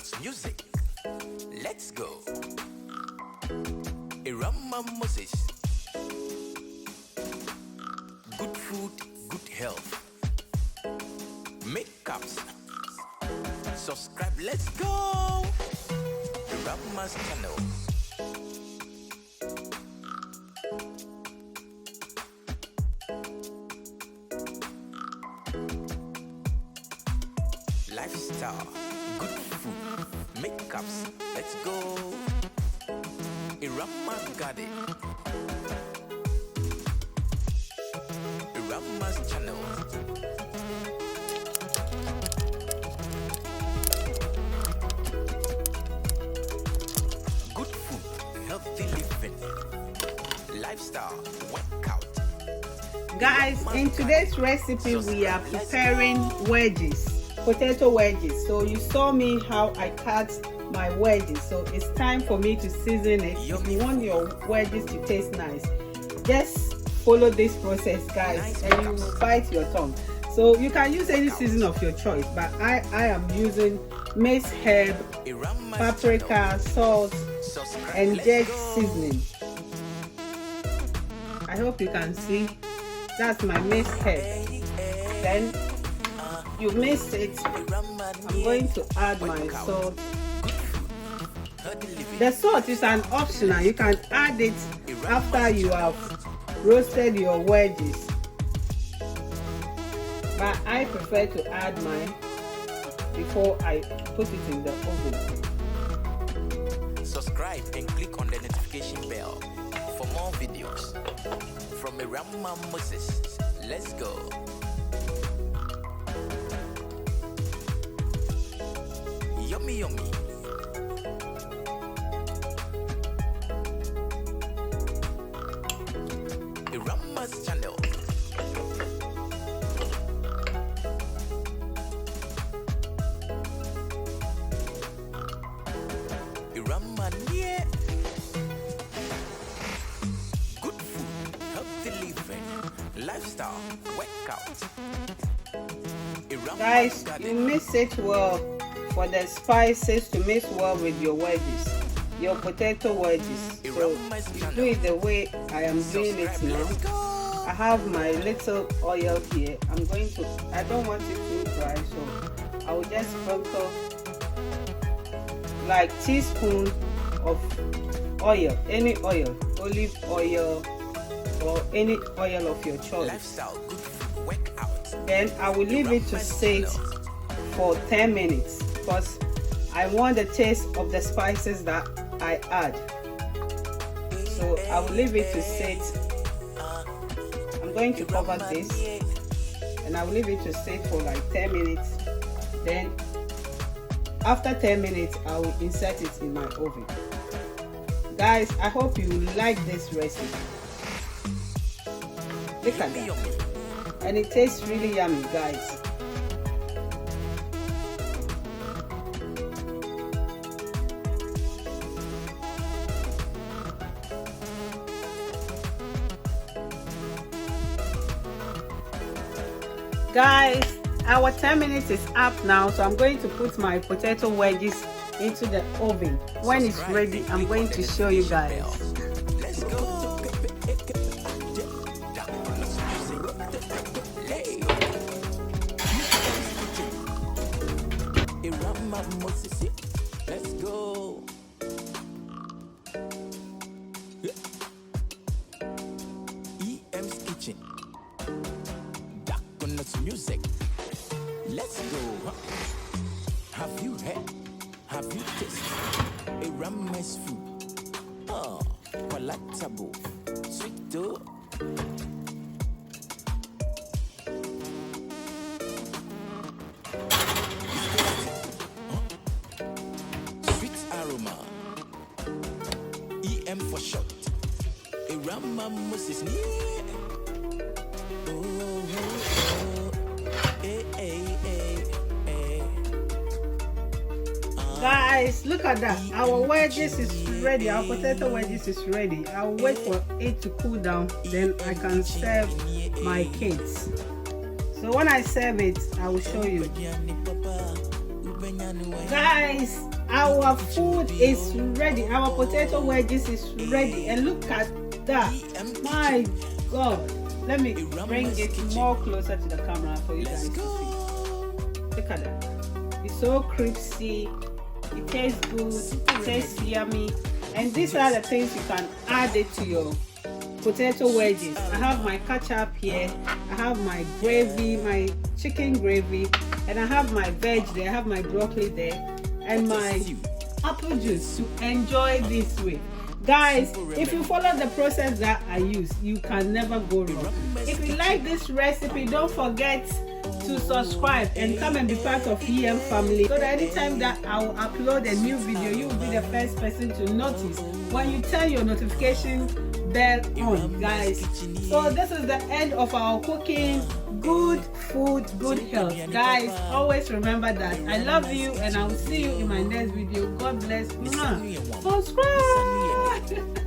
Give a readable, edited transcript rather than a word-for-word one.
Nuts music. Let's go. Irama Moses. Good food, good health. Makeups. Subscribe. Let's go. Irama's channel. Lifestyle, good food, makeups, let's go. Irama's got it. Irama's channel. Good food, healthy living, lifestyle, workout. Guys, in today's recipe we are preparing wedges. Potato wedges. So you saw me how I cut my wedges, so it's time for me to season it. If you want your wedges to taste nice, just follow this process, guys, and you will bite your tongue. So you can use any season of your choice, but I am using mace herb, paprika, salt, and just seasoning. I hope you can see that's my mace herb. Then you mix it. I'm going to add my salt. The salt is an optional. You can add it after you have roasted your wedges, but I prefer to add mine before I put it in the oven. Subscribe and click on the notification bell for more videos from Irama Moses. Let's go. Yummy, yummy. Irama's channel. Irama, yeah. Good food, healthy living, lifestyle, workout. Guys, you mix it well for the spices to mix well with your wedges, your potato wedges. So you do it the way I am doing it now. I have my little oil here. I don't want it too dry, so I will just sprinkle like teaspoon of oil, any oil, olive oil or any oil of your choice. Then I will leave it to sit for 10 minutes because I want the taste of the spices that I add. So I will leave it to sit. I'm going to cover this and I will leave it to sit for like 10 minutes. Then after 10 minutes I will insert it in my oven. Guys, I hope you like this recipe. Look at that. And it tastes really yummy, guys. Guys, our 10 minutes is up now, so I'm going to put my potato wedges into the oven. When it's ready, I'm going to show you guys. Let's go. Let's go. EM's kitchen. Nuts music. Let's go. Have you heard? Have you tasted Irama's food? Oh, palatable, sweet though. Sweet aroma. EM for short. Irama Moses. Guys, look at that. Our wedges is ready. Our potato wedges is ready. I'll wait for it to cool down, then I can serve my kids. So when I serve it, I will show you. Guys, our food is ready. Our potato wedges is ready, and look at that. My God, let me bring it more closer to the camera for you guys to see. Look at that. It's so crispy. It tastes good. It tastes yummy. And these are the things you can add it to your potato wedges. I have my ketchup here. I have my gravy, my chicken gravy, and I have my veg there. I have my broccoli there, and my apple juice to enjoy this with. Guys, if you follow the process that I use, you can never go wrong. If you like this recipe, don't forget to subscribe and come and be part of EM family, so that anytime that I will upload a new video, you will be the first person to notice when you turn your notification bell on, guys. So this is the end of our cooking. Good food, good health. Guys, always remember that. I love you, and I will see you in my next video. God bless. Subscribe.